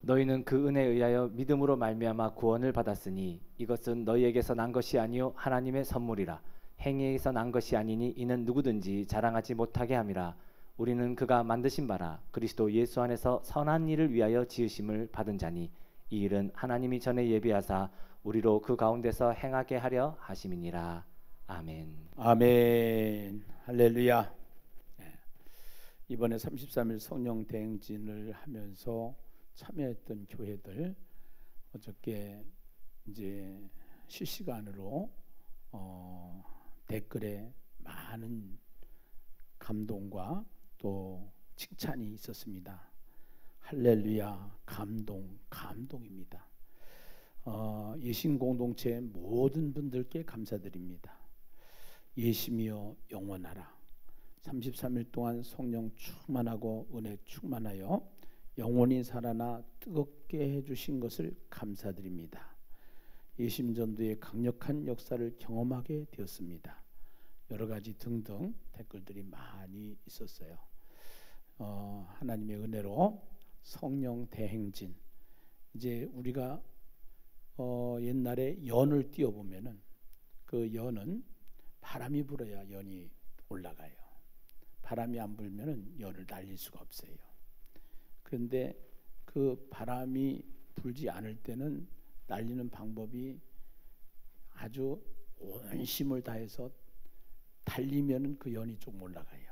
너희는 그 은혜에 의하여 믿음으로 말미암아 구원을 받았으니 이것은 너희에게서 난 것이 아니요 하나님의 선물이라. 행위에서 난 것이 아니니 이는 누구든지 자랑하지 못하게 함이라. 우리는 그가 만드신 바라 그리스도 예수 안에서 선한 일을 위하여 지으심을 받은 자니 이 일은 하나님이 전에 예비하사 우리로 그 가운데서 행하게 하려 하심이니라. 아멘. 아멘. 할렐루야. 이번에 33일 성령 대행진을 하면서 참여했던 교회들 어저께 이제 실시간으로 댓글에 많은 감동과 또 칭찬이 있었습니다. 할렐루야. 감동입니다. 예신 공동체 모든 분들께 감사드립니다. 예심이여 영원하라. 33일 동안 성령 충만하고 은혜 충만하여 영원히 살아나 뜨겁게 해주신 것을 감사드립니다. 예심전도의 강력한 역사를 경험하게 되었습니다. 여러 가지 등등 댓글들이 많이 있었어요. 하나님의 은혜로 성령 대행진, 이제 우리가 옛날에 연을 띄워보면은 그 연은 바람이 불어야 연이 올라가요. 바람이 안 불면은 연을 날릴 수가 없어요. 그런데 그 바람이 불지 않을 때는 날리는 방법이 아주 온 힘을 다해서 달리면은 그 연이 좀 올라가요.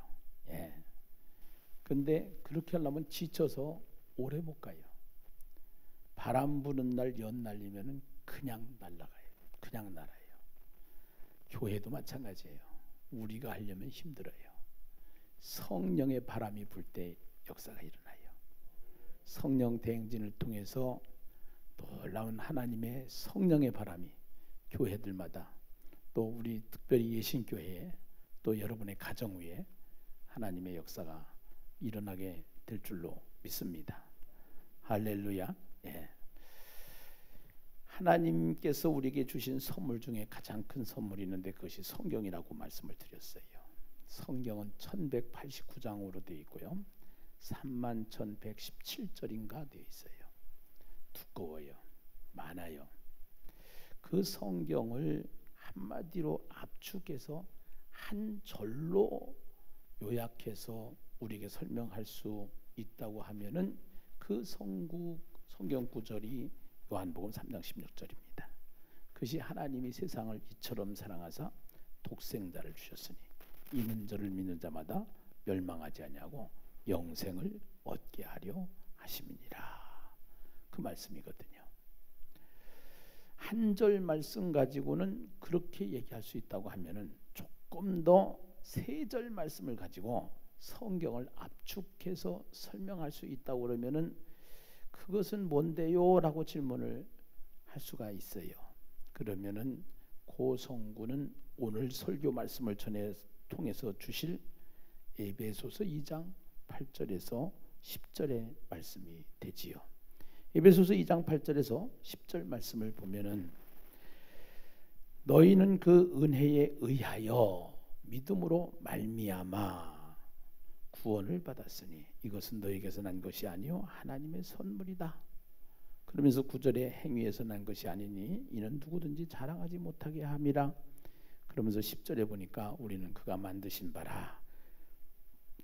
근데 그렇게 하려면 지쳐서 오래 못 가요. 바람 부는 날 연 날리면은 그냥 날아가요. 그냥 날아요. 교회도 마찬가지예요. 우리가 하려면 힘들어요. 성령의 바람이 불 때 역사가 일어나요. 성령 대행진을 통해서 놀라운 하나님의 성령의 바람이 교회들마다 또 우리 특별히 예신교회에 또 여러분의 가정 위에 하나님의 역사가 일어나게 될 줄로 믿습니다. 할렐루야. 하나님께서 우리에게 주신 선물 중에 가장 큰 선물이 있는데 그것이 성경이라고 말씀을 드렸어요. 성경은 1189장으로 되어 있고요. 31,117절인가 되어 있어요. 두꺼워요. 많아요. 그 성경을 한마디로 압축해서 한 절로 요약해서 우리에게 설명할 수 있다고 하면은 그 성경 구절이 요한복음 3장 16절입니다. 그것이 하나님이 세상을 이처럼 사랑하사 독생자를 주셨으니 이는 저를 믿는 자마다 멸망하지 아니하고 영생을 얻게 하려 하심이니라. 그 말씀이거든요. 한 절 말씀 가지고는 그렇게 얘기할 수 있다고 하면은 조금 더 세 절 말씀을 가지고 성경을 압축해서 설명할 수 있다고 그러면은 그것은 뭔데요? 라고 질문을 할 수가 있어요. 그러면은 고성구는 오늘 설교 말씀을 통해서 주실 에베소서 2장 8절에서 10절의 말씀이 되지요. 에베소서 2장 8절에서 10절 말씀을 보면은 너희는 그 은혜에 의하여 믿음으로 말미암아 구원을 받았으니 이것은 너희에게서 난 것이 아니요 하나님의 선물이다. 그러면서 9절에 행위에서 난 것이 아니니 이는 누구든지 자랑하지 못하게 함이라. 그러면서 10절에 보니까 우리는 그가 만드신 바라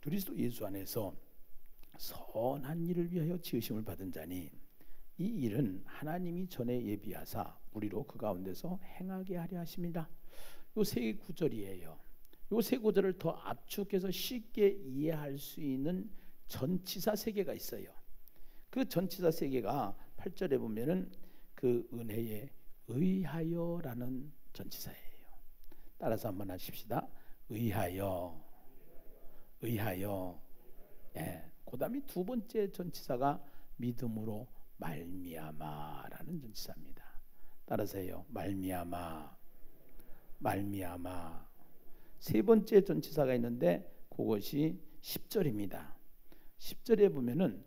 그리스도 예수 안에서 선한 일을 위하여 지으심을 받은 자니 이 일은 하나님이 전에 예비하사 우리로 그 가운데서 행하게 하려 하심이라. 요 세 구절이에요. 요 세 구절을 더 압축해서 쉽게 이해할 수 있는 전치사 세 개가 있어요. 그 전치사 세 개가 8절에 보면은 그 은혜에 의하여라는 전치사예요. 따라서 한번 하십시다. 의하여. 그다음에 두 번째 전치사가 믿음으로 말미암아라는 전치사입니다. 따라서 해요. 말미암아. 세 번째 전치사가 있는데 그것이 10절입니다. 10절에 보면은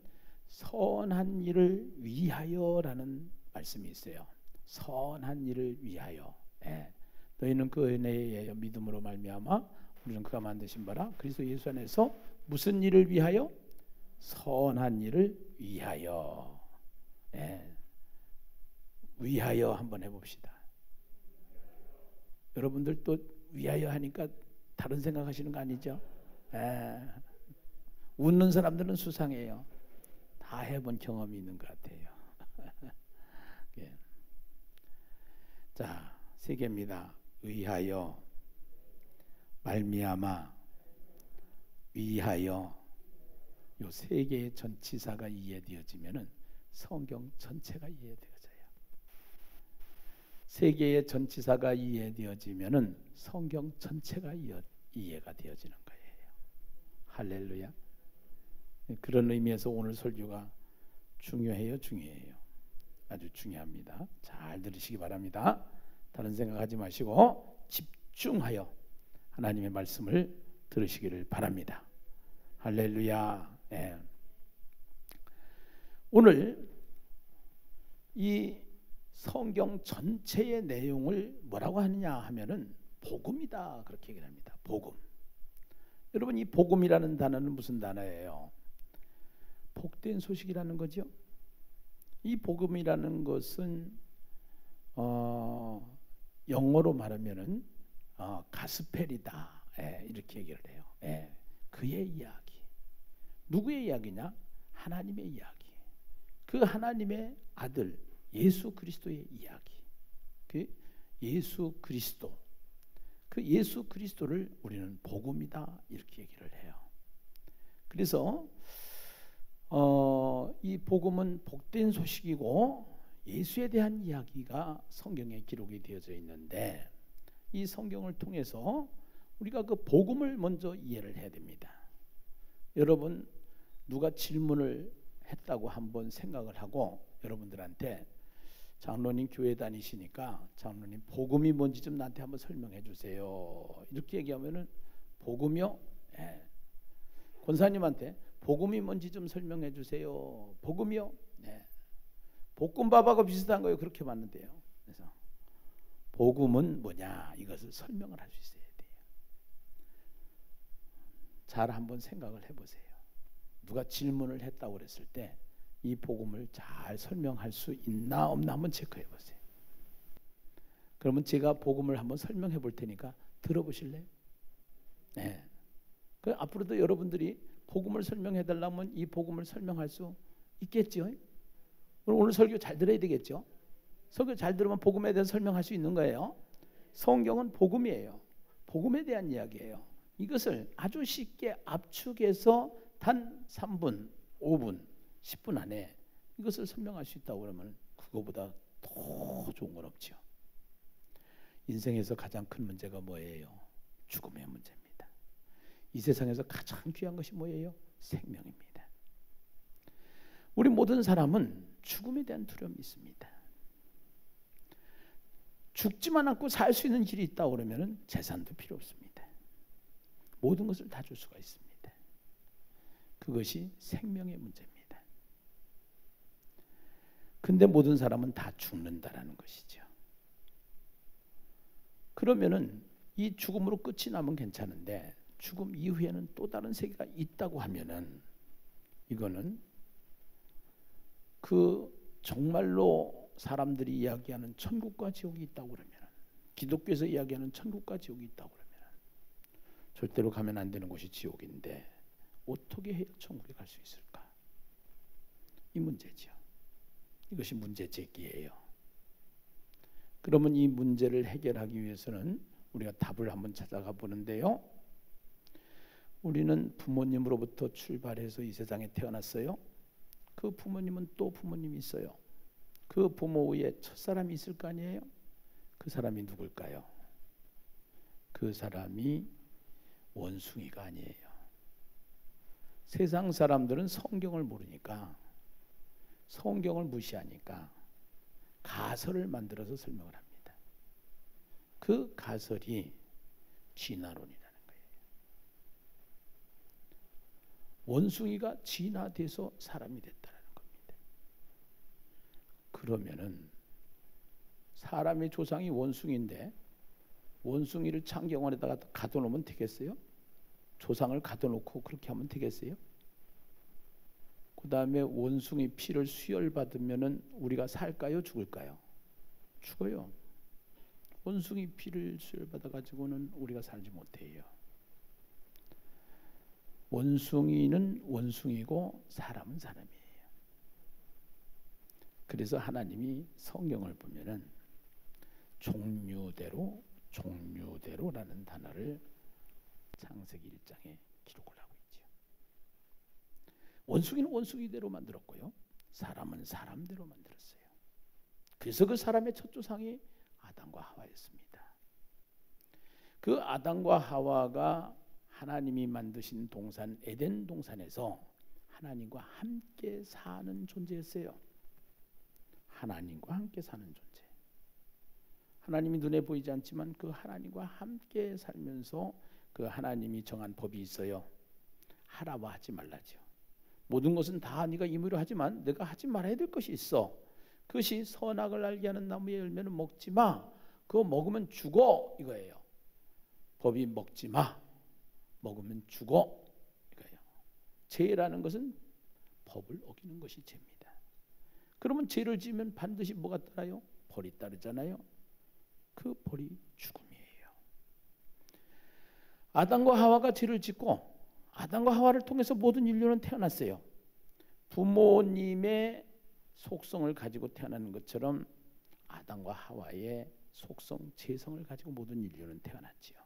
선한 일을 위하여라는 말씀이 있어요. 선한 일을 위하여. 너희는 그 은혜에 믿음으로 말미암아 우리는 그가 만드신 바라 그리스도 예수 안에서 무슨 일을 위하여? 선한 일을 위하여. 예. 위하여 한번 해봅시다. 여러분들 또 위하여 하니까 다른 생각하시는 거 아니죠? 예. 웃는 사람들은 수상해요. 다 해본 경험이 있는 것 같아요. 예. 자, 세 개입니다. 위하여, 말미암아, 위하여. 요 세 개의 전치사가 이해되어지면은 성경 전체가 이해되어져요. 세 개의 전치사가 이해되어지면은 성경 전체가 이해가 되어지는 거예요. 할렐루야. 그런 의미에서 오늘 설교가 중요해요, 중요해요. 아주 중요합니다. 잘 들으시기 바랍니다. 다른 생각하지 마시고 집중하여 하나님의 말씀을 들으시기를 바랍니다. 할렐루야. 예. 오늘 이 성경 전체의 내용을 뭐라고 하느냐 하면은 복음이다 그렇게 얘기를 합니다. 복음. 여러분 이 복음이라는 단어는 무슨 단어예요? 복된 소식이라는 거죠. 이 복음이라는 것은 영어로 말하면은 가스펠이다. 예, 이렇게 얘기를 해요. 예, 그의 이야기. 누구의 이야기냐? 하나님의 이야기. 그 하나님의 아들 예수 그리스도의 이야기. 그 예수 그리스도. 그 예수 그리스도를 우리는 복음이다 이렇게 얘기를 해요. 그래서 이 복음은 복된 소식이고 예수에 대한 이야기가 성경에 기록이 되어져 있는데 이 성경을 통해서 우리가 그 복음을 먼저 이해를 해야 됩니다. 여러분 누가 질문을 했다고 한번 생각을 하고 여러분들한테 장로님 교회 다니시니까 장로님 복음이 뭔지 좀 나한테 한번 설명해 주세요. 이렇게 얘기하면은 복음이요? 예. 권사님한테 복음이 뭔지 좀 설명해 주세요. 복음이요? 네. 볶음밥하고 비슷한 거예요. 그렇게 봤는데요. 그래서 복음은 뭐냐 이것을 설명을 할 수 있어야 돼요. 잘 한번 생각을 해보세요. 누가 질문을 했다고 그랬을 때 이 복음을 잘 설명할 수 있나 없나 한번 체크해 보세요. 그러면 제가 복음을 한번 설명해 볼 테니까 들어보실래요? 네. 그 앞으로도 여러분들이 복음을 설명해 달라면 이 복음을 설명할 수 있겠죠? 오늘 설교 잘 들어야 되겠죠? 설교 잘 들으면 복음에 대해서 설명할 수 있는 거예요. 성경은 복음이에요. 복음에 대한 이야기예요. 이것을 아주 쉽게 압축해서 단 3분, 5분, 10분 안에 이것을 설명할 수 있다고 그러면 그거보다 더 좋은 건 없죠. 인생에서 가장 큰 문제가 뭐예요? 죽음의 문제입니다. 이 세상에서 가장 귀한 것이 뭐예요? 생명입니다. 우리 모든 사람은 죽음에 대한 두려움이 있습니다. 죽지만 않고 살 수 있는 길이 있다고 그러면 재산도 필요 없습니다. 모든 것을 다 줄 수가 있습니다. 그것이 생명의 문제입니다. 근데 모든 사람은 다 죽는다라는 것이죠. 그러면은 이 죽음으로 끝이 나면 괜찮은데 죽음 이후에는 또 다른 세계가 있다고 하면은 이거는 그 정말로 사람들이 이야기하는 천국과 지옥이 있다고 그러면 기독교에서 이야기하는 천국과 지옥이 있다고 그러면 절대로 가면 안 되는 곳이 지옥인데 어떻게 해야 천국에 갈 수 있을까? 이 문제죠. 이것이 문제 제기예요. 그러면 이 문제를 해결하기 위해서는 우리가 답을 한번 찾아가 보는데요. 우리는 부모님으로부터 출발해서 이 세상에 태어났어요. 그 부모님은 또 부모님이 있어요. 그 부모 위에 첫사람이 있을 거 아니에요? 그 사람이 누굴까요? 그 사람이 원숭이가 아니에요. 세상 사람들은 성경을 모르니까 성경을 무시하니까 가설을 만들어서 설명을 합니다. 그 가설이 진화론이라는 거예요. 원숭이가 진화돼서 사람이 됐다는 겁니다. 그러면은 사람의 조상이 원숭이인데 원숭이를 창경원에다가 가둬놓으면 되겠어요? 조상을 가둬놓고 그렇게 하면 되겠어요? 그 다음에 원숭이 피를 수혈받으면 우리가 살까요? 죽을까요? 죽어요. 원숭이 피를 수혈받아가지고는 우리가 살지 못해요. 원숭이는 원숭이고 사람은 사람이에요. 그래서 하나님이 성경을 보면은 종류대로라는 단어를 창세기 1장에 기록을 하고 있죠. 원숭이는 원숭이대로 만들었고요. 사람은 사람대로 만들었어요. 그래서 그 사람의 첫 조상이 아담과 하와였습니다. 그 아담과 하와가 하나님이 만드신 동산 에덴 동산에서 하나님과 함께 사는 존재였어요. 하나님과 함께 사는 존재. 하나님이 눈에 보이지 않지만 그 하나님과 함께 살면서 그 하나님이 정한 법이 있어요. 하라고 하지 말라죠. 모든 것은 다 네가 임의로 하지만 내가 하지 말아야 될 것이 있어. 그것이 선악을 알게 하는 나무의 열매는 먹지 마. 그거 먹으면 죽어 이거예요. 법이 먹지 마. 먹으면 죽어 이거예요. 죄라는 것은 법을 어기는 것이 죄입니다. 그러면 죄를 지으면 반드시 뭐가 따라요? 벌이 따르잖아요. 그 벌이 죽음이에요. 아담과 하와가 죄를 짓고 아담과 하와를 통해서 모든 인류는 태어났어요. 부모님의 속성을 가지고 태어나는 것처럼 아담과 하와의 속성, 재성을 가지고 모든 인류는 태어났지요.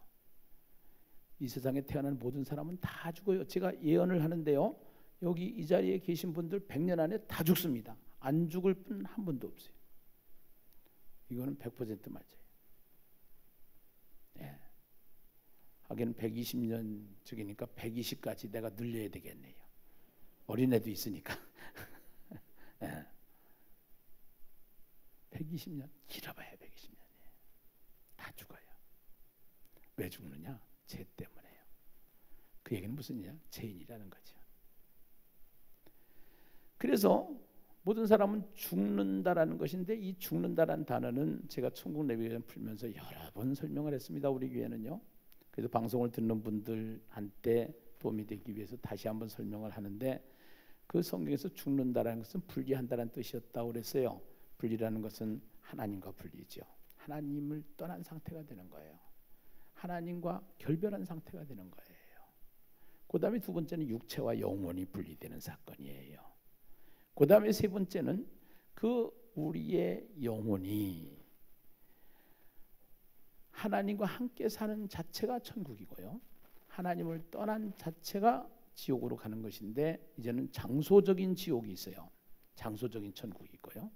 이 세상에 태어난 모든 사람은 다 죽어요. 제가 예언을 하는데요. 여기 이 자리에 계신 분들 100년 안에 다 죽습니다. 안 죽을 분 한 분도 없어요. 이거는 100% 맞아요. 네. 하긴 120년 적이니까 120까지 내가 늘려야 되겠네요. 어린애도 있으니까. 네. 120년 길어봐야 120년이에요. 다 죽어요. 왜 죽느냐? 죄 때문에요. 그 얘기는 무슨 얘기냐? 죄인이라는 거죠. 그래서 모든 사람은 죽는다라는 것인데 이 죽는다라는 단어는 제가 천국 내비게이션 풀면서 여러 번 설명을 했습니다. 우리 교회는요. 그래서 방송을 듣는 분들한테 도움이 되기 위해서 다시 한번 설명을 하는데 그 성경에서 죽는다라는 것은 분리한다는 뜻이었다고 그랬어요. 분리라는 것은 하나님과 분리죠. 하나님을 떠난 상태가 되는 거예요. 하나님과 결별한 상태가 되는 거예요. 그 다음에 두 번째는 육체와 영혼이 분리되는 사건이에요. 그 다음에 세 번째는 그 우리의 영혼이 하나님과 함께 사는 자체가 천국이고요. 하나님을 떠난 자체가 지옥으로 가는 것인데 이제는 장소적인 지옥이 있어요. 장소적인 천국이 있고요.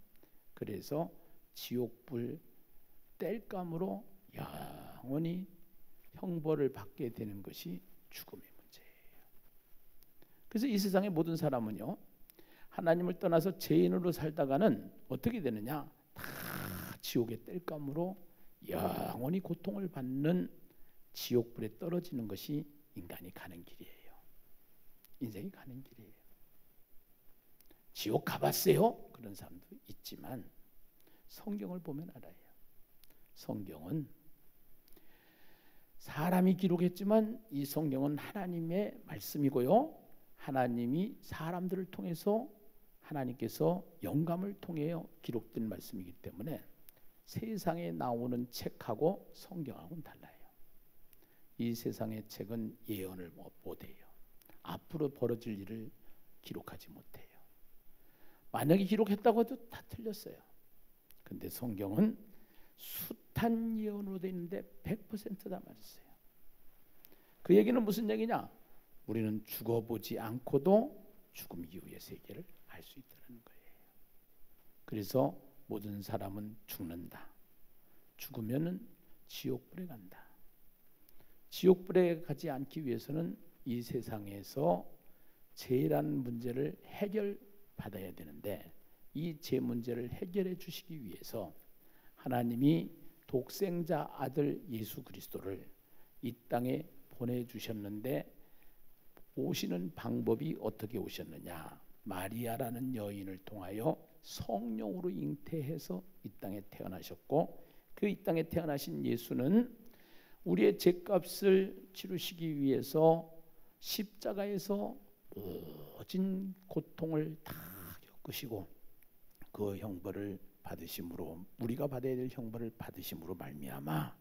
그래서 지옥불 땔감으로 영원히 형벌을 받게 되는 것이 죽음의 문제예요. 그래서 이 세상의 모든 사람은요. 하나님을 떠나서 죄인으로 살다가는 어떻게 되느냐? 다 지옥의 땔감으로 영원히 고통을 받는 지옥불에 떨어지는 것이 인간이 가는 길이에요. 인생이 가는 길이에요. 지옥 가봤어요? 그런 사람도 있지만 성경을 보면 알아요. 성경은 사람이 기록했지만 이 성경은 하나님의 말씀이고요. 하나님이 사람들을 통해서 하나님께서 영감을 통해 기록된 말씀이기 때문에 세상에 나오는 책하고 성경하고는 달라요. 이 세상의 책은 예언을 못해요. 앞으로 벌어질 일을 기록하지 못해요. 만약에 기록했다고 해도 다 틀렸어요. 근데 성경은 숱한 예언으로 되어 있는데 100% 다 맞았어요. 그 얘기는 무슨 얘기냐? 우리는 죽어보지 않고도 죽음 이후의 세계를 알 수 있다는 거예요. 그래서 모든 사람은 죽는다. 죽으면은 지옥불에 간다. 지옥불에 가지 않기 위해서는 이 세상에서 죄라는 문제를 해결받아야 되는데 이 죄 문제를 해결해 주시기 위해서 하나님이 독생자 아들 예수 그리스도를 이 땅에 보내주셨는데 오시는 방법이 어떻게 오셨느냐? 마리아라는 여인을 통하여 성령으로 잉태해서 이 땅에 태어나셨고 그 이 땅에 태어나신 예수는 우리의 죄값을 치르시기 위해서 십자가에서 모진 고통을 다 겪으시고 그 형벌을 받으심으로, 우리가 받아야 될 형벌을 받으심으로 말미암아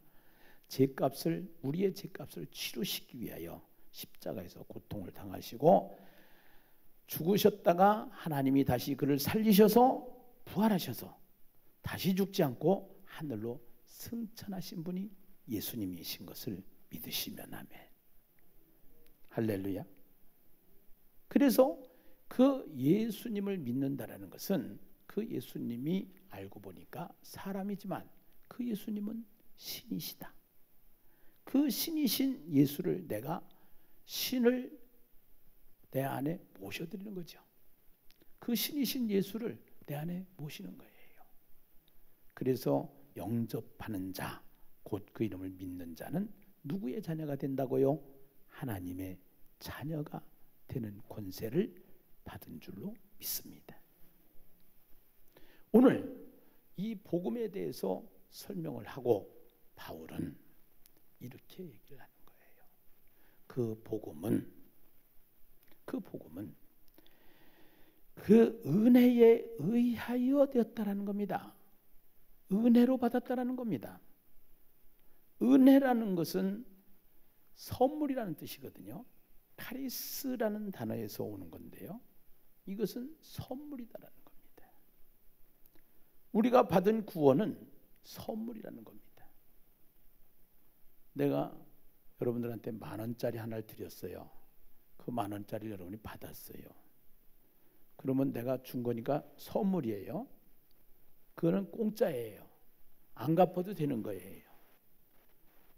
우리의 죄값을 치르시기 위하여 십자가에서 고통을 당하시고 죽으셨다가 하나님이 다시 그를 살리셔서 부활하셔서 다시 죽지 않고 하늘로 승천하신 분이 예수님이신 것을 믿으시면 아멘. 할렐루야. 그래서 그 예수님을 믿는다라는 것은 그 예수님이 알고 보니까 사람이지만 그 예수님은 신이시다. 그 신이신 예수를 내가 신을 내 안에 모셔드리는 거죠. 그 신이신 예수를 내 안에 모시는 거예요. 그래서 영접하는 자, 곧 그 이름을 믿는 자는 누구의 자녀가 된다고요? 하나님의 자녀가 되는 권세를 받은 줄로 믿습니다. 오늘 이 복음에 대해서 설명을 하고 바울은 이렇게 얘기를 하는 거예요. 그 복음은 그 은혜에 의하여 되었다라는 겁니다. 은혜로 받았다라는 겁니다. 은혜라는 것은 선물이라는 뜻이거든요. 카리스라는 단어에서 오는 건데요. 이것은 선물이다라는 겁니다. 우리가 받은 구원은 선물이라는 겁니다. 내가 여러분들한테 10,000원짜리 하나를 드렸어요. 그 10,000원짜리를 여러분이 받았어요. 그러면 내가 준 거니까 선물이에요. 그거는 공짜예요. 안 갚아도 되는 거예요.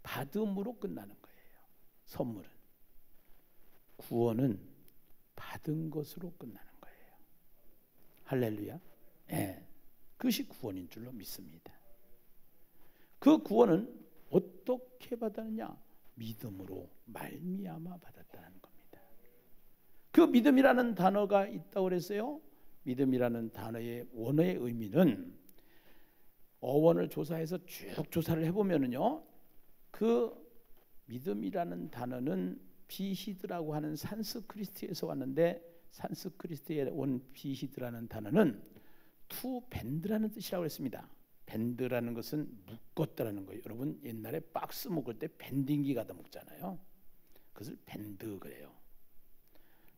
받음으로 끝나는 거예요. 선물은. 구원은 받은 것으로 끝나는 거예요. 할렐루야. 네. 그것이 구원인 줄로 믿습니다. 그 구원은 어떻게 받았느냐? 믿음으로 말미암아 받았다는 겁니다. 그 믿음이라는 단어가 있다고 그랬어요. 믿음이라는 단어의 원어의 의미는 어원을 조사해서 쭉 조사를 해보면은요, 그 믿음이라는 단어는 비히드라고 하는 산스크리트에서 왔는데, 산스크리트에 온 비히드라는 단어는 투 밴드라는 뜻이라고 했습니다. 밴드라는 것은 묶었다라는 거예요. 여러분 옛날에 박스 묶을 때 밴딩기 갖다 묶잖아요. 그것을 밴드 그래요.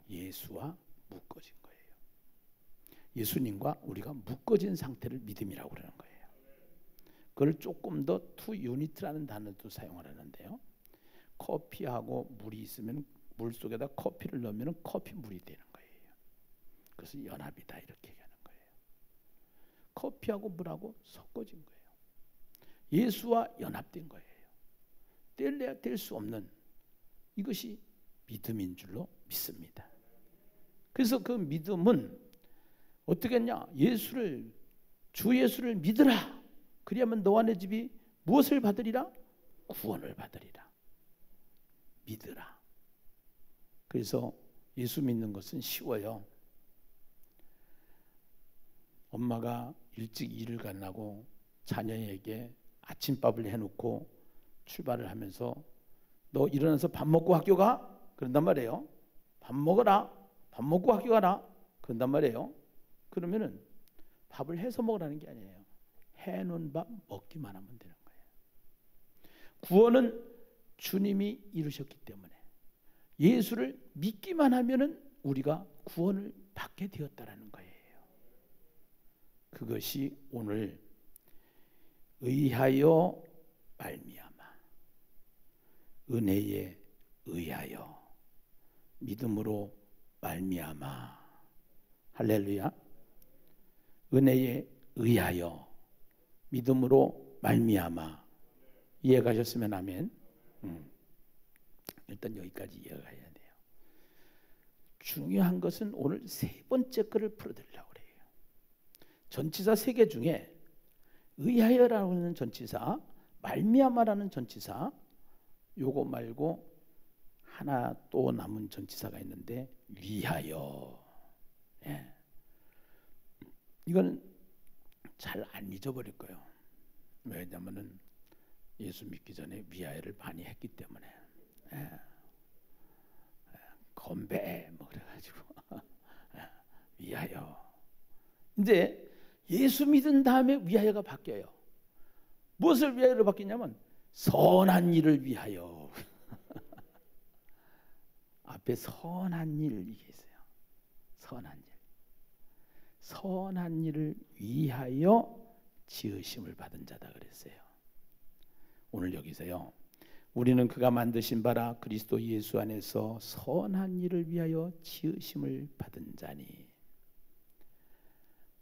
예수와 묶어진 거예요. 예수님과 우리가 묶어진 상태를 믿음이라고 그러는 거예요. 그걸 조금 더 투 유니트라는 단어도 사용을 하는데요. 커피하고 물이 있으면 물 속에다 커피를 넣으면 커피 물이 되는 거예요. 그래서 연합이다 이렇게 얘기하는 거예요. 커피하고 물하고 섞어진 거예요. 예수와 연합된 거예요. 뗄래야 뗄 수 없는 이것이 믿음인 줄로 믿습니다. 그래서 그 믿음은 어떻게 했냐? 주 예수를 믿으라. 그리하면 너와 내 집이 무엇을 받으리라? 구원을 받으리라. 믿으라. 그래서 예수 믿는 것은 쉬워요. 엄마가 일찍 일을 가려고 자녀에게 아침밥을 해놓고 출발을 하면서 너 일어나서 밥 먹고 학교 가? 그런단 말이에요. 밥 먹어라. 밥 먹고 학교 가라. 그런단 말이에요. 그러면은 밥을 해서 먹으라는 게 아니에요. 해놓은 밥 먹기만 하면 되는 거예요. 구원은 주님이 이루셨기 때문에 예수를 믿기만 하면은 우리가 구원을 받게 되었다라는 거예요. 그것이 오늘 의하여 말미암아 은혜에 의하여 믿음으로 말미암아 할렐루야. 은혜에 의하여 믿음으로 말미암아 이해가셨으면 아멘. 일단 여기까지 이해가 해야 돼요. 중요한 것은 오늘 세 번째 거를 풀어드리려고 그래요. 전치사 3개 중에 의하여라고 하는 전치사, 말미암아라는 전치사, 요거 말고 하나 또 남은 전치사가 있는데 위하여. 예. 이거는 잘 안 잊어버릴 거예요. 왜냐하면은 예수 믿기 전에 위하여를 많이 했기 때문에 건배 뭐 그래가지고 위하여. 이제 예수 믿은 다음에 위하여가 바뀌어요. 무엇을 위하여로 바뀌냐면 선한 일을 위하여. 앞에 선한 일 이게 있어요. 선한 일. 선한 일을 위하여 지으심을 받은 자다 그랬어요. 오늘 여기서요. 우리는 그가 만드신 바라 그리스도 예수 안에서 선한 일을 위하여 지으심을 받은 자니.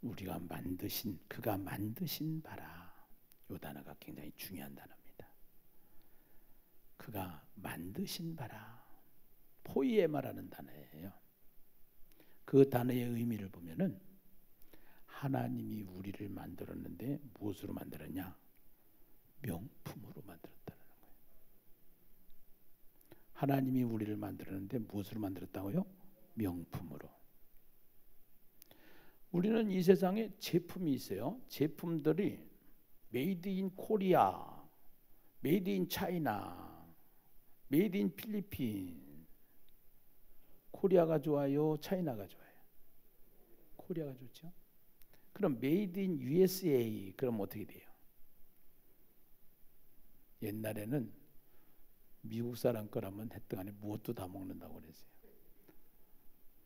우리가 만드신, 그가 만드신 바라. 이 단어가 굉장히 중요한 단어입니다. 그가 만드신 바라. 포이에마라는 단어예요. 그 단어의 의미를 보면은 하나님이 우리를 만들었는데 무엇으로 만들었냐? 명품으로 만들었다는 거예요. 하나님이 우리를 만들었는데 무엇으로 만들었다고요? 명품으로. 우리는 이 세상에 제품이 있어요. 제품들이 메이드 인 코리아, 메이드 인 차이나, 메이드 인 필리핀. 코리아가 좋아요? 차이나가 좋아요? 코리아가 좋죠. 그럼 메이드 인 USA 그럼 어떻게 돼요? 옛날에는 미국 사람 거라면 했던 간에 무엇도 다 먹는다고 그랬어요.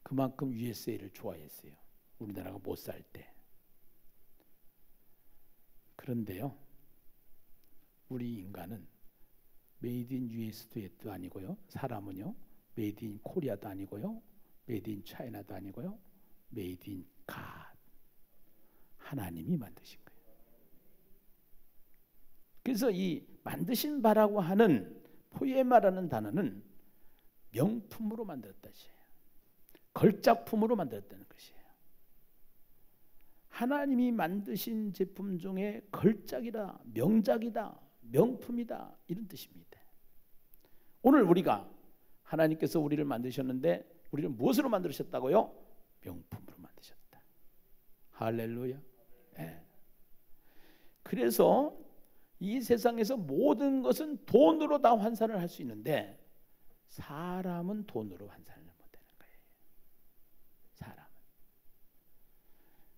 그만큼 USA를 좋아했어요. 우리나라가 못 살 때. 그런데요, 우리 인간은 메이드 인 US도 아니고요, 사람은요 메이드 인 코리아도 아니고요, 메이드 인 차이나도 아니고요, 메이드 인 갓, 하나님이 만드신 거예요. 그래서 이 만드신 바라고 하는 포에마라는 단어는 명품으로 만들었다는 것이에요. 걸작품으로 만들었다는 것이에요. 하나님이 만드신 제품 중에 걸작이다, 명작이다, 명품이다 이런 뜻입니다. 오늘 우리가 하나님께서 우리를 만드셨는데 우리를 무엇으로 만드셨다고요? 명품으로 만드셨다. 할렐루야. 네. 그래서 이 세상에서 모든 것은 돈으로 다 환산을 할 수 있는데 사람은 돈으로 환산을 못하는 거예요. 사람은.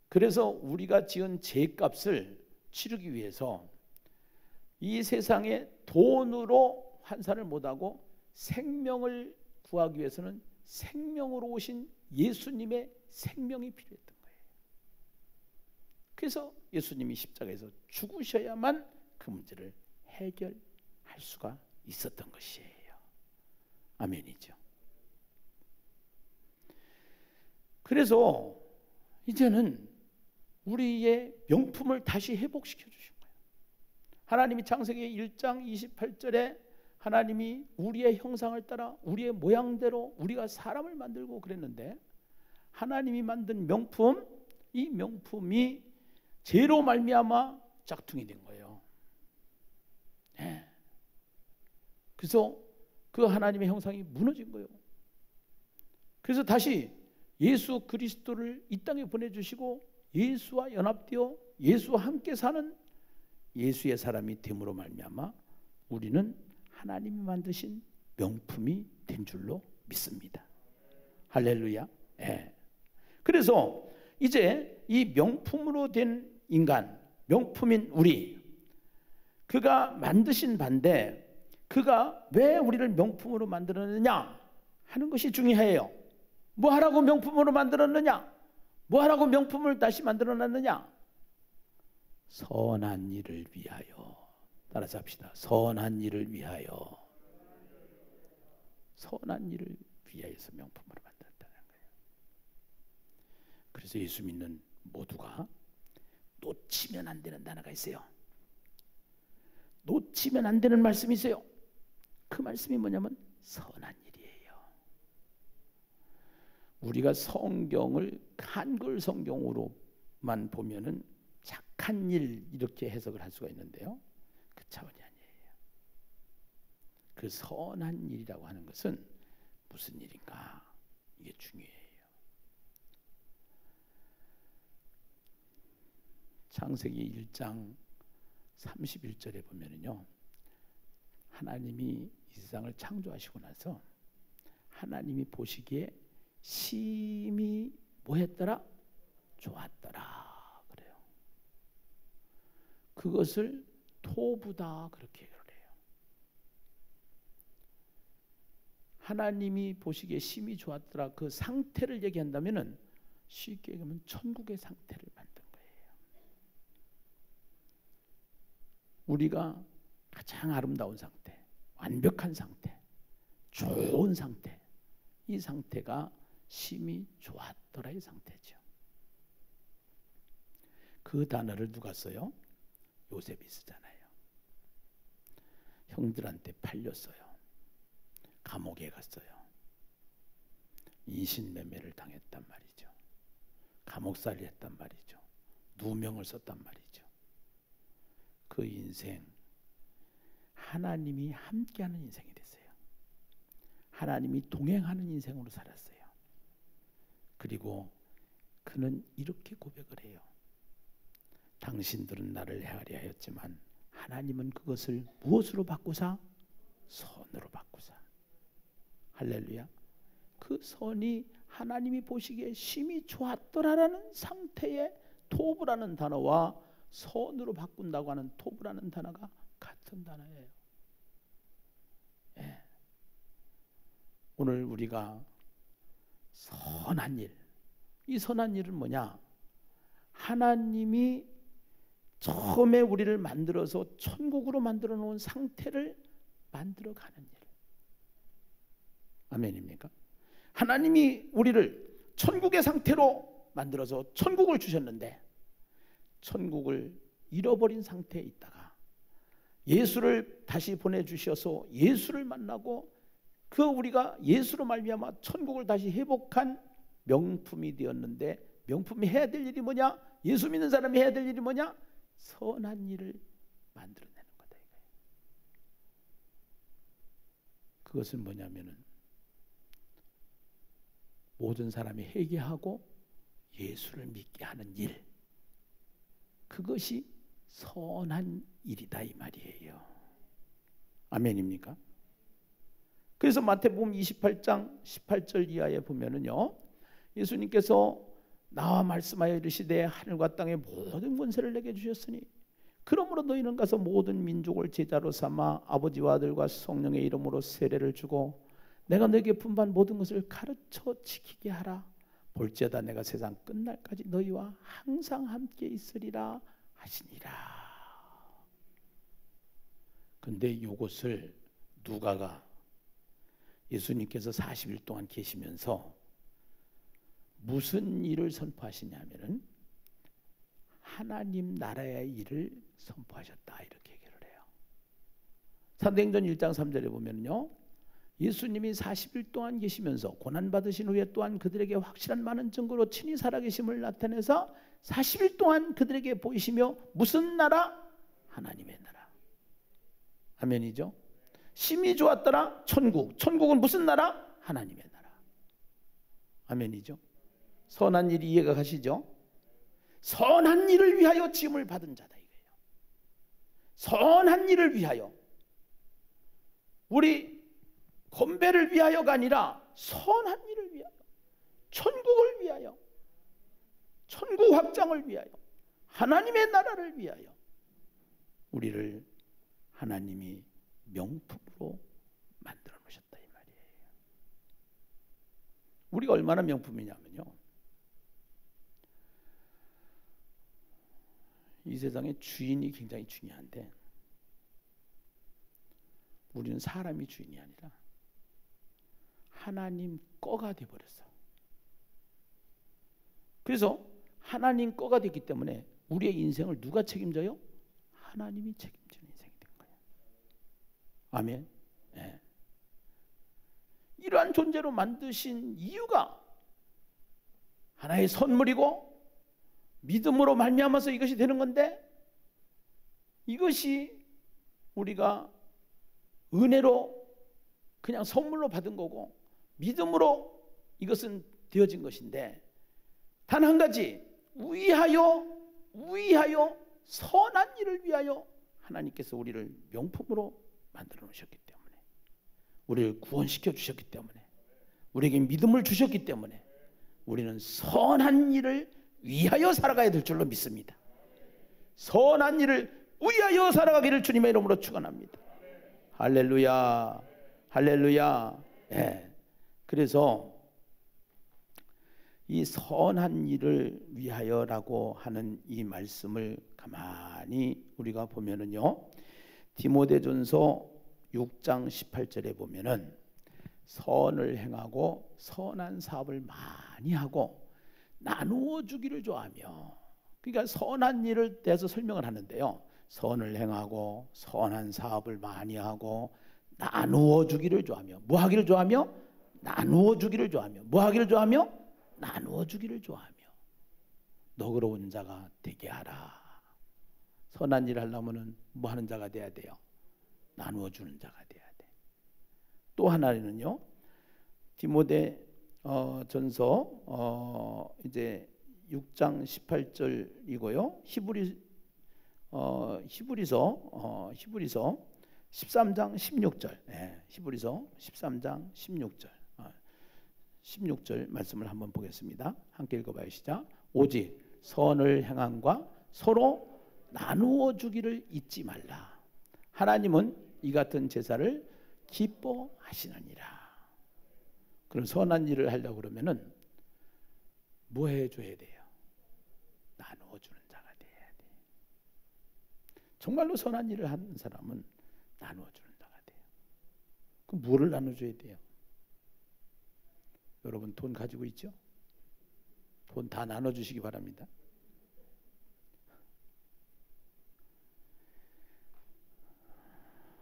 그래서 우리가 지은 죄값을 치르기 위해서 이 세상에 돈으로 환산을 못하고 생명을 구하기 위해서는 생명으로 오신 예수님의 생명이 필요했던 거예요. 그래서 예수님이 십자가에서 죽으셔야만 그 문제를 해결할 수가 있었던 것이에요. 아멘이죠. 그래서 이제는 우리의 명품을 다시 회복시켜 주신 거예요. 하나님이 창세기 1장 28절에 하나님이 우리의 형상을 따라 우리의 모양대로 우리가 사람을 만들고 그랬는데 하나님이 만든 명품, 이 명품이 죄로 말미암아 짝퉁이 된 거예요. 네. 그래서 그 하나님의 형상이 무너진 거예요. 그래서 다시 예수 그리스도를 이 땅에 보내주시고 예수와 연합되어 예수와 함께 사는 예수의 사람이 됨으로 말미암아 우리는 하나님이 만드신 명품이 된 줄로 믿습니다. 할렐루야. 네. 그래서 이제 이 명품으로 된 인간, 명품인 우리, 그가 만드신 반대, 그가 왜 우리를 명품으로 만들었느냐 하는 것이 중요해요. 뭐 하라고 명품으로 만들었느냐? 뭐 하라고 명품을 다시 만들어놨느냐? 선한 일을 위하여. 따라서 합시다. 선한 일을 위하여. 선한 일을 위하여서 명품으로 만들었다는 거예요. 그래서 예수 믿는 모두가 놓치면 안 되는 단어가 있어요. 놓치면 안 되는 말씀이 있어요. 그 말씀이 뭐냐면 선한 일이에요. 우리가 성경을 한글 성경으로만 보면은 착한 일 이렇게 해석을 할 수가 있는데요. 그 차원이 아니에요. 그 선한 일이라고 하는 것은 무슨 일인가? 이게 중요해요. 창세기 1장 31절에 보면은요. 하나님이 이 세상을 창조하시고 나서 하나님이 보시기에 심히 뭐했더라? 좋았더라 그래요. 그것을 토부다 그렇게 얘기를 해요. 하나님이 보시기에 심히 좋았더라 그 상태를 얘기한다면은 쉽게 얘기하면 천국의 상태를 만든 거예요. 우리가 가장 아름다운 상태, 완벽한 상태, 좋은 상태, 이 상태가 심히 좋았더라의 상태죠. 그 단어를 누가 써요? 요셉이 쓰잖아요. 형들한테 팔렸어요. 감옥에 갔어요. 인신매매를 당했단 말이죠. 감옥살이 했단 말이죠. 누명을 썼단 말이죠. 그 인생 하나님이 함께하는 인생이 됐어요. 하나님이 동행하는 인생으로 살았어요. 그리고 그는 이렇게 고백을 해요. 당신들은 나를 헤아려 하였지만 하나님은 그것을 무엇으로 바꾸사? 선으로 바꾸사. 할렐루야. 그 선이 하나님이 보시기에 심히 좋았더라라는 상태의 토브라는 단어와 선으로 바꾼다고 하는 토브라는 단어가 같은 단어예요. 예. 오늘 우리가 선한 일, 이 선한 일은 뭐냐? 하나님이 처음에 우리를 만들어서 천국으로 만들어 놓은 상태를 만들어가는 일. 아멘입니까? 하나님이 우리를 천국의 상태로 만들어서 천국을 주셨는데 천국을 잃어버린 상태에 있다가 예수를 다시 보내주셔서 예수를 만나고 그 우리가 예수로 말미암아 천국을 다시 회복한 명품이 되었는데 명품이 해야 될 일이 뭐냐? 예수 믿는 사람이 해야 될 일이 뭐냐? 선한 일을 만들어내는 거다 이거예요. 그것은 뭐냐면은 모든 사람이 회개하고 예수를 믿게 하는 일, 그것이 선한 일이다 이 말이에요. 아멘입니까? 그래서 마태복음 28장 18절 이하에 보면은요, 예수님께서 나와 말씀하여 이르시되 하늘과 땅의 모든 권세를 내게 주셨으니 그러므로 너희는 가서 모든 민족을 제자로 삼아 아버지와 아들과 성령의 이름으로 세례를 주고 내가 너에게 분반 모든 것을 가르쳐 지키게 하라. 볼지어다 내가 세상 끝날까지 너희와 항상 함께 있으리라 하시니라. 근데 이것을 누가가 예수님께서 40일 동안 계시면서 무슨 일을 선포하시냐면은 하나님 나라의 일을 선포하셨다 이렇게 얘기를 해요. 사도행전 1장 3절에 보면요, 예수님이 40일 동안 계시면서 고난받으신 후에 또한 그들에게 확실한 많은 증거로 친히 살아계심을 나타내서 40일 동안 그들에게 보이시며 무슨 나라? 하나님의 나라. 아멘이죠. 심히 좋았더라 천국. 천국은 무슨 나라? 하나님의 나라. 아멘이죠. 선한 일이 이해가 가시죠? 선한 일을 위하여 지음을 받은 자다 이거예요. 선한 일을 위하여. 우리 건배를 위하여가 아니라 선한 일을 위하여, 천국을 위하여, 천국 확장을 위하여, 하나님의 나라를 위하여 우리를 하나님이 명품으로 만들어 놓으셨다 이 말이에요. 우리가 얼마나 명품이냐면요, 이 세상의 주인이 굉장히 중요한데 우리는 사람이 주인이 아니라 하나님 거가 되어버렸어. 그래서 하나님 거가 됐기 때문에 우리의 인생을 누가 책임져요? 하나님이 책임지는 인생이 된 거예요. 아멘. 네. 이러한 존재로 만드신 이유가 하나의 선물이고 믿음으로 말미암아서 이것이 되는 건데, 이것이 우리가 은혜로 그냥 선물로 받은 거고 믿음으로 이것은 되어진 것인데, 단 한 가지, 위하여 선한 일을 위하여 하나님께서 우리를 명품으로 만들어 놓으셨기 때문에, 우리를 구원시켜 주셨기 때문에, 우리에게 믿음을 주셨기 때문에 우리는 선한 일을 위하여 살아가야 될 줄로 믿습니다. 선한 일을 위하여 살아가기를 주님의 이름으로 축원합니다. 할렐루야, 할렐루야. 예. 그래서 이 선한 일을 위하여라고 하는 이 말씀을 가만히 우리가 보면은요, 디모데전서 6장 18절에 보면은 선을 행하고 선한 사업을 많이 하고 나누어 주기를 좋아하며, 그러니까 선한 일을 대해서 설명을 하는데요, 선을 행하고 선한 사업을 많이 하고 나누어 주기를 좋아하며, 뭐 하기를 좋아하며? 나누어 주기를 좋아하며, 뭐 하기를 좋아하며? 나누어 주기를 좋아하며 너그러운 자가 되게 하라. 선한 일을 하려면 뭐 하는 자가 돼야 돼요? 나누어 주는 자가 돼야 돼. 또 하나는요, 디모데 전서 이제 6장 18절이고요. 히브리서 13장 16절. 네, 히브리서 13장 16절. 16절 말씀을 한번 보겠습니다. 함께 읽어봐요. 시작. 오직 선을 행함과 서로 나누어 주기를 잊지 말라. 하나님은 이 같은 제사를 기뻐하시느니라. 그럼 선한 일을 하려고 그러면은 뭐 해줘야 돼요? 나누어 주는 자가 돼야 돼. 정말로 선한 일을 하는 사람은 나누어 주는 자가 돼요. 그럼 뭐를 나눠줘야 돼요? 여러분 돈 가지고 있죠? 돈 다 나눠주시기 바랍니다.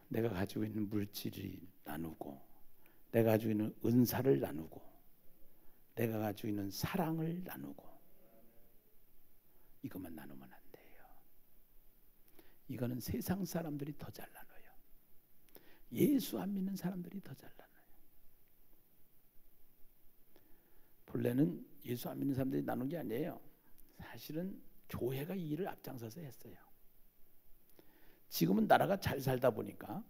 내가 가지고 있는 물질을 나누고, 내가 가지고 있는 은사를 나누고, 내가 가지고 있는 사랑을 나누고, 이것만 나누면 안 돼요. 이거는 세상 사람들이 더 잘 나눠요. 예수 안 믿는 사람들이 더 잘 나눠요. 본래는 예수 안 믿는 사람들이 나눈 게 아니에요. 사실은 교회가 이 일을 앞장서서 했어요. 지금은 나라가 잘 살다 보니까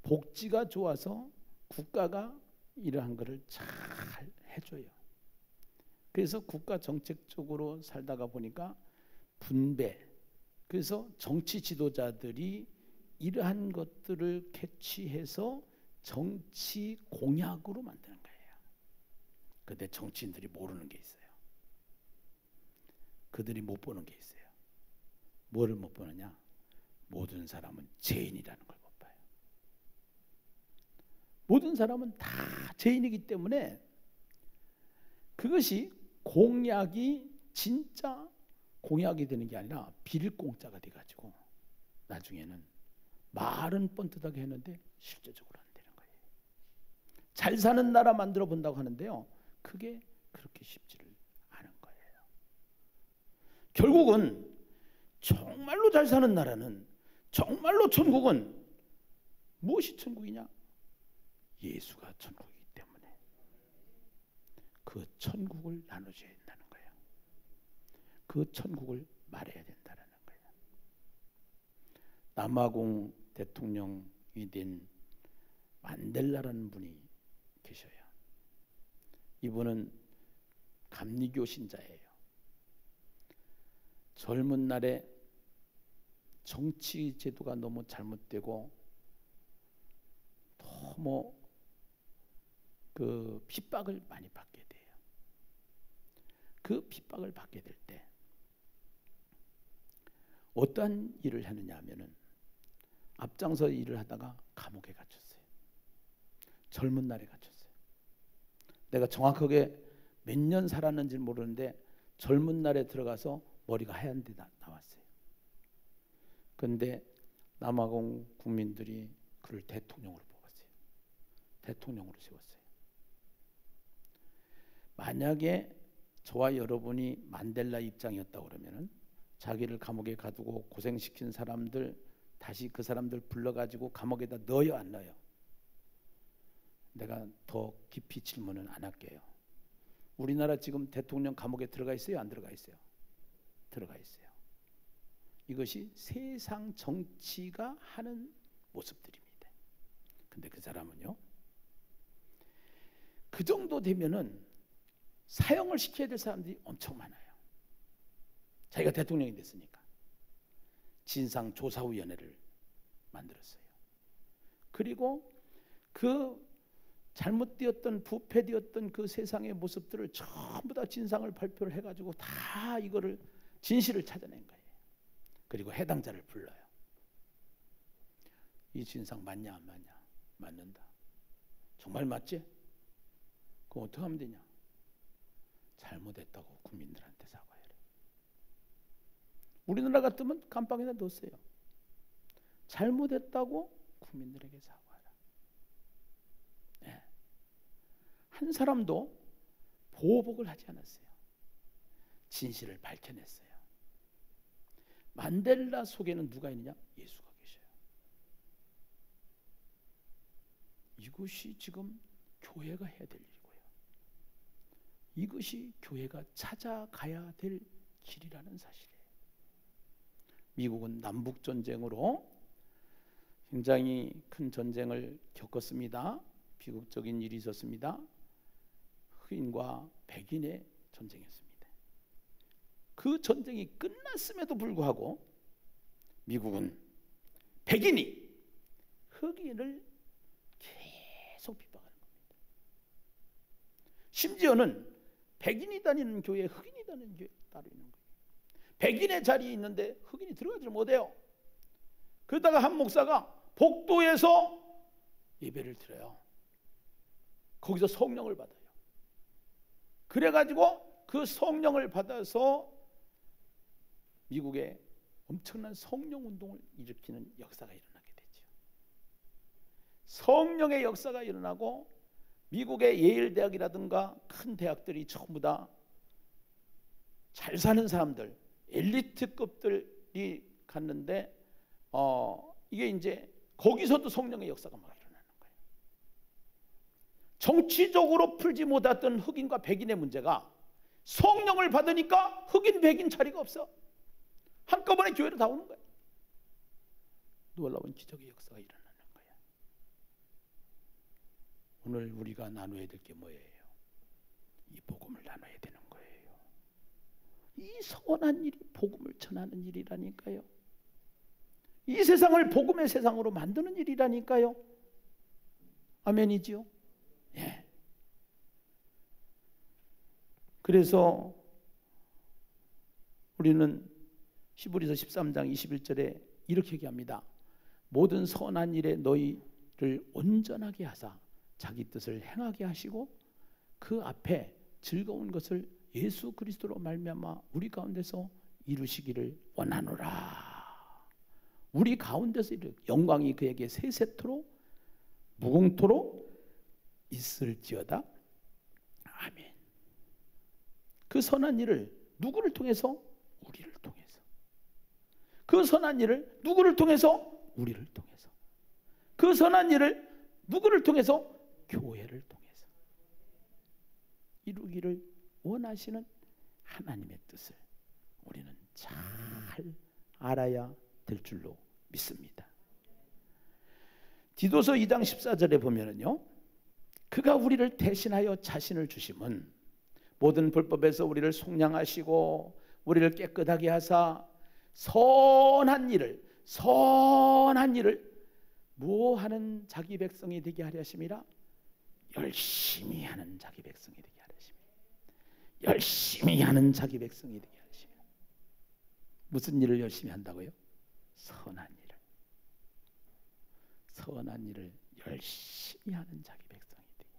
복지가 좋아서 국가가 이러한 것을 잘 해줘요. 그래서 국가 정책적으로 살다가 보니까 분배, 그래서 정치 지도자들이 이러한 것들을 캐치해서 정치 공약으로 만드는 거예요. 그런데 정치인들이 모르는 게 있어요. 그들이 못 보는 게 있어요. 뭐를 못 보느냐? 모든 사람은 죄인이라는 걸 못 봐요. 모든 사람은 다 죄인이기 때문에 그것이 공약이 진짜 공약이 되는 게 아니라 빌공짜가 돼가지고 나중에는 말은 뻔듯하게 했는데 실제적으로 안 되는 거예요. 잘 사는 나라 만들어 본다고 하는데요, 그게 그렇게 쉽지를 않은 거예요. 결국은 정말로 잘 사는 나라는, 정말로 천국은 무엇이 천국이냐? 예수가 천국이기 때문에 그 천국을 나눠줘야 된다는 거예요. 그 천국을 말해야 된다는 거예요. 남아공 대통령이 된 만델라라는 분이 계셔요. 이분은 감리교 신자예요. 젊은 날에 정치 제도가 너무 잘못되고 너무 그 핍박을 많이 받게 돼요. 그 핍박을 받게 될 때 어떠한 일을 하느냐 하면은 앞장서 일을 하다가 감옥에 갇혔어요. 젊은 날에 갇혔어요. 내가 정확하게 몇 년 살았는지 모르는데 젊은 날에 들어가서 머리가 하얀 데 나왔어요. 그런데 남아공 국민들이 그를 대통령으로 뽑았어요. 대통령으로 세웠어요. 만약에 저와 여러분이 만델라 입장이었다고 그러면은 자기를 감옥에 가두고 고생시킨 사람들 다시 그 사람들 불러가지고 감옥에다 넣어요, 안 넣어요? 내가 더 깊이 질문은 안 할게요. 우리나라 지금 대통령 감옥에 들어가 있어요, 안 들어가 있어요? 들어가 있어요. 이것이 세상 정치가 하는 모습들입니다. 근데 그 사람은요, 그 정도 되면은 사형을 시켜야 될 사람들이 엄청 많아요. 자기가 대통령이 됐으니까. 진상조사위원회를 만들었어요. 그리고 그 잘못되었던, 부패되었던 그 세상의 모습들을 전부 다 진상을 발표를 해가지고 다 이거를 진실을 찾아낸 거예요. 그리고 해당자를 불러요. 이 진상 맞냐 안 맞냐? 맞는다. 정말 맞지? 그럼 어떻게 하면 되냐? 잘못했다고 국민들한테 사과해라. 우리나라 같으면 감방에다 넣었어요. 잘못했다고 국민들에게 사과하라. 네. 한 사람도 보복을 하지 않았어요. 진실을 밝혀냈어요. 만델라 속에는 누가 있느냐? 예수가 계셔요. 이것이 지금 교회가 해야 될 일이고요. 이것이 교회가 찾아가야 될 길이라는 사실이에요. 미국은 남북전쟁으로 굉장히 큰 전쟁을 겪었습니다. 비극적인 일이 있었습니다. 흑인과 백인의 전쟁이었습니다. 그 전쟁이 끝났음에도 불구하고 미국은 백인이 흑인을 계속 비방하는 겁니다. 심지어는 백인이 다니는 교회에 흑인이 다니는 교회에 따로 있는 거예요. 백인의 자리에 있는데 흑인이 들어가지 못해요. 그러다가 한 목사가 복도에서 예배를 드려요. 거기서 성령을 받아요. 그래가지고 그 성령을 받아서 미국에 엄청난 성령 운동을 일으키는 역사가 일어나게 되죠. 성령의 역사가 일어나고 미국의 예일 대학이라든가 큰 대학들이 전부 다 잘 사는 사람들, 엘리트급들이 갔는데 이게 이제 거기서도 성령의 역사가 막 일어나는 거예요. 정치적으로 풀지 못했던 흑인과 백인의 문제가 성령을 받으니까 흑인, 백인 자리가 없어. 한꺼번에 교회로 다 오는 거예요. 놀라운 기적의 역사가 일어나는 거예요. 오늘 우리가 나눠야 될 게 뭐예요? 이 복음을 나눠야 되는 거예요. 이 선한 일이 복음을 전하는 일이라니까요. 이 세상을 복음의 세상으로 만드는 일이라니까요. 아멘이지요? 예. 그래서 우리는 히브리서 13장 21절에 이렇게 얘기합니다. 모든 선한 일에 너희를 온전하게 하사 자기 뜻을 행하게 하시고 그 앞에 즐거운 것을 예수 그리스도로 말미암아 우리 가운데서 이루시기를 원하노라. 우리 가운데서 영광이 그에게 세세토록 무궁토록 있을지어다. 아멘. 그 선한 일을 누구를 통해서? 우리를 통해서. 그 선한 일을 누구를 통해서? 우리를 통해서. 그 선한 일을 누구를 통해서? 교회를 통해서 이루기를 원하시는 하나님의 뜻을 우리는 잘 알아야 될 줄로 믿습니다. 디도서 2장 14절에 보면은요, 그가 우리를 대신하여 자신을 주심은 모든 불법에서 우리를 속량하시고 우리를 깨끗하게 하사 선한 일을 무엇하는 자기 백성이 되게 하려 하심이라. 열심히 하는 자기 백성이 되게 하려 하심이라. 열심히 하는 자기 백성이 되게 하려 하심이라. 무슨 일을 열심히 한다고요? 선한 일을 열심히 하는 자기 백성이 되게.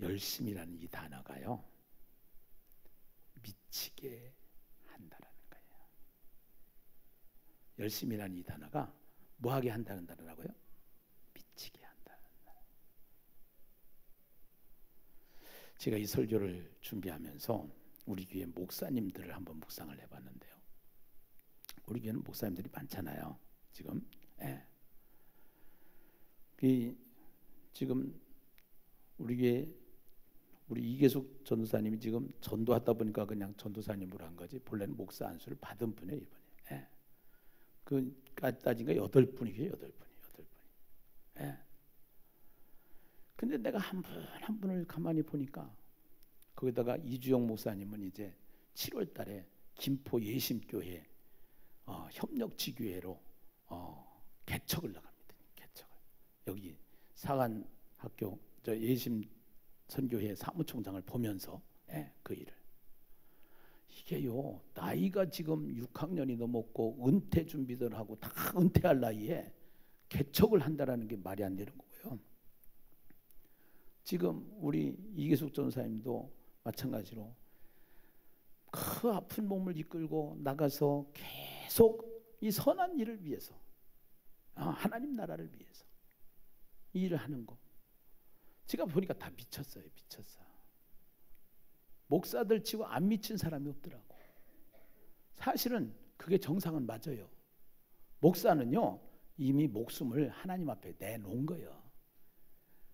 열심이라는 이 단어가요, 미치게 한다라는 거예요. 열심이라는 이 단어가 뭐하게 한다는 단어라고요? 미치게 한다는 단어. 제가 이 설교를 준비하면서 우리 교회 목사님들을 한번 묵상을 해봤는데요. 우리 교회는 목사님들이 많잖아요. 지금 지금 우리 교회 우리 이계숙 전도사님이 지금 전도하다 보니까 그냥 전도사님으로 한 거지 본래는 목사 안수를 받은 분이에요. 이번에 그 따진가 8분이에요. 8분. 근데 내가 한 분 한 분을 가만히 보니까 거기다가 이주영 목사님은 이제 7월 달에 김포 예심교회 협력지교회로 개척을 나갑니다. 개척을. 여기 사관학교 저 예심 선교회 사무총장을 보면서 그 일을. 이게요, 나이가 지금 6학년이 넘었고 은퇴 준비들 하고 다 은퇴할 나이에 개척을 한다라는 게 말이 안 되는 거고요. 지금 우리 이계숙 전사님도 마찬가지로 그 아픈 몸을 이끌고 나가서 계속 이 선한 일을 위해서, 하나님 나라를 위해서 이 일을 하는 거. 제가 보니까 다 미쳤어요. 미쳤어. 목사들 치고 안 미친 사람이 없더라고. 사실은 그게 정상은 맞아요. 목사는요, 이미 목숨을 하나님 앞에 내놓은 거예요.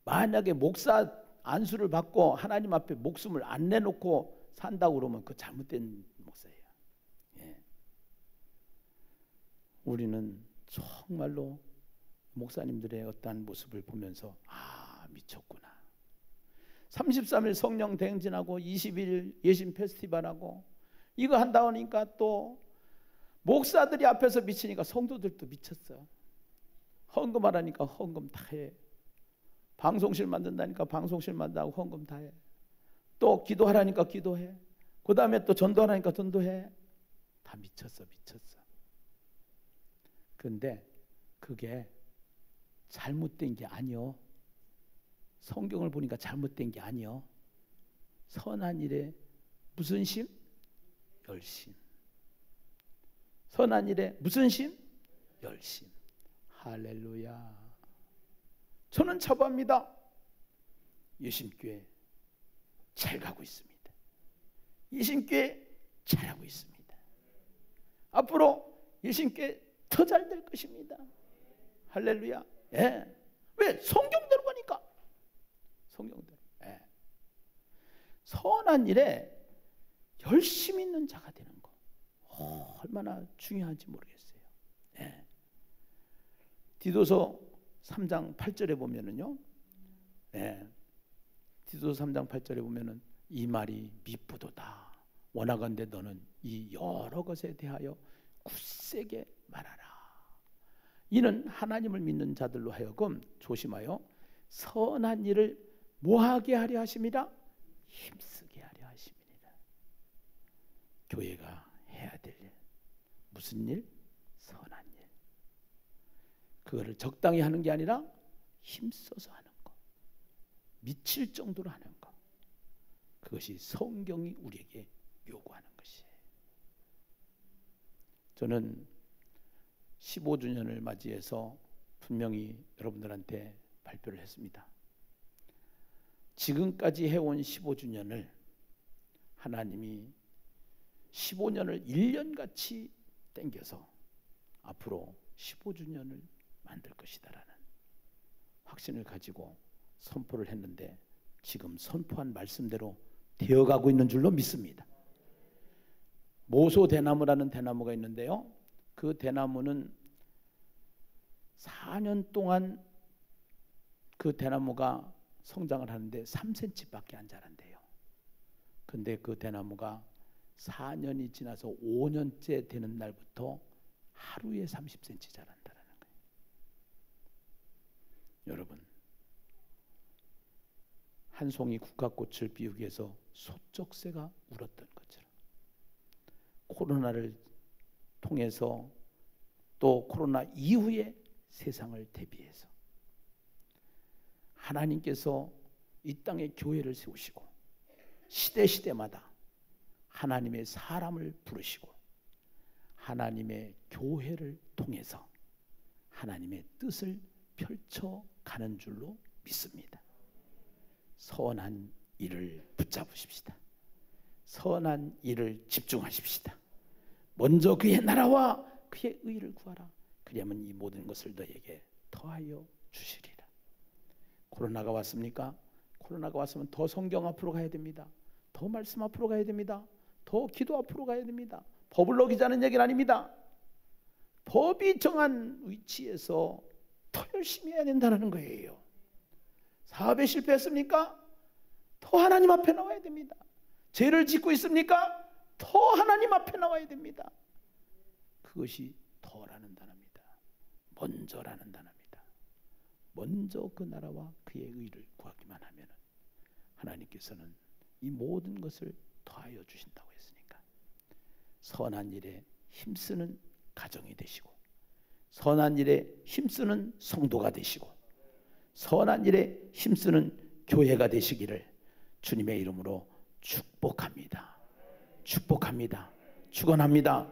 만약에 목사 안수를 받고 하나님 앞에 목숨을 안 내놓고 산다고 그러면 그 잘못된 목사예요. 예. 우리는 정말로 목사님들의 어떠한 모습을 보면서 미쳤구나. 33일 성령 대행진하고 20일 예심 페스티벌하고 이거 한다 하니까 또 목사들이 앞에서 미치니까 성도들도 미쳤어. 헌금하라니까 헌금 다 해. 방송실 만든다니까 방송실 만든다고 헌금 다 해. 또 기도하라니까 기도해. 그 다음에 또 전도하라니까 전도해. 다 미쳤어. 미쳤어. 그런데 그게 잘못된 게 아니요. 성경을 보니까 잘못된 게 아니요. 선한 일에 무슨 심? 열심. 선한 일에 무슨 심? 열심. 할렐루야. 저는 자부합니다. 예심교회 잘 가고 있습니다. 예심교회 잘하고 있습니다. 앞으로 예심교회 더 잘 될 것입니다. 할렐루야. 예. 왜? 성경대로 가니까. 성경대로. 예. 선한 일에 열심 있는 자가 되는 거. 얼마나 중요한지 모르겠어요. 예. 디도서 3장 8절에 보면은요. 예. 디도서 3장 8절에 보면은 이 말이 미쁘도다. 원하건대 너는 이 여러 것에 대하여 굳세게 말하라. 이는 하나님을 믿는 자들로 하여금 조심하여 선한 일을 뭐하게 하려 하심이라? 힘쓰게 하려 하심이니라. 교회가 해야 될 일. 무슨 일? 선한 일. 그거를 적당히 하는 게 아니라 힘써서 하는 거. 미칠 정도로 하는 거. 그것이 성경이 우리에게 요구하는 것이에요. 저는 15주년을 맞이해서 분명히 여러분들한테 발표를 했습니다. 지금까지 해온 15주년을 하나님이 15년을 1년같이 땡겨서 앞으로 15주년을 만들 것이다라는 확신을 가지고 선포를 했는데 지금 선포한 말씀대로 되어가고 있는 줄로 믿습니다. 모소 대나무라는 대나무가 있는데요. 그 대나무는 4년 동안 그 대나무가 성장을 하는데 3cm밖에 안 자란대요. 근데 그 대나무가 4년이 지나서 5년째 되는 날부터 하루에 30cm 자란다는 거예요. 여러분, 한 송이 국화꽃을 피우기 위해서 소쩍새가 울었던 것처럼 코로나를 통해서 또 코로나 이후에 세상을 대비해서 하나님께서 이 땅에 교회를 세우시고 시대마다 하나님의 사람을 부르시고 하나님의 교회를 통해서 하나님의 뜻을 펼쳐가는 줄로 믿습니다. 선한 일을 붙잡으십시다. 선한 일을 집중하십시다. 먼저 그의 나라와 그의 의를 구하라. 그리하면 이 모든 것을 너에게 더하여 주시리라. 코로나가 왔습니까? 코로나가 왔으면 더 성경 앞으로 가야 됩니다. 더 말씀 앞으로 가야 됩니다. 더 기도 앞으로 가야 됩니다. 법을 어기자는 얘기는 아닙니다. 법이 정한 위치에서 더 열심히 해야 된다는 거예요. 사업에 실패했습니까? 더 하나님 앞에 나와야 됩니다. 죄를 짓고 있습니까? 더 하나님 앞에 나와야 됩니다. 그것이 더라는 단어입니다. 먼저라는 단어입니다. 먼저 그 나라와 그의 의를 구하기만 하면 하나님께서는 이 모든 것을 더하여 주신다고 했으니까 선한 일에 힘쓰는 가정이 되시고, 선한 일에 힘쓰는 성도가 되시고, 선한 일에 힘쓰는 교회가 되시기를 주님의 이름으로 축복합니다. 축복합니다. 축원합니다.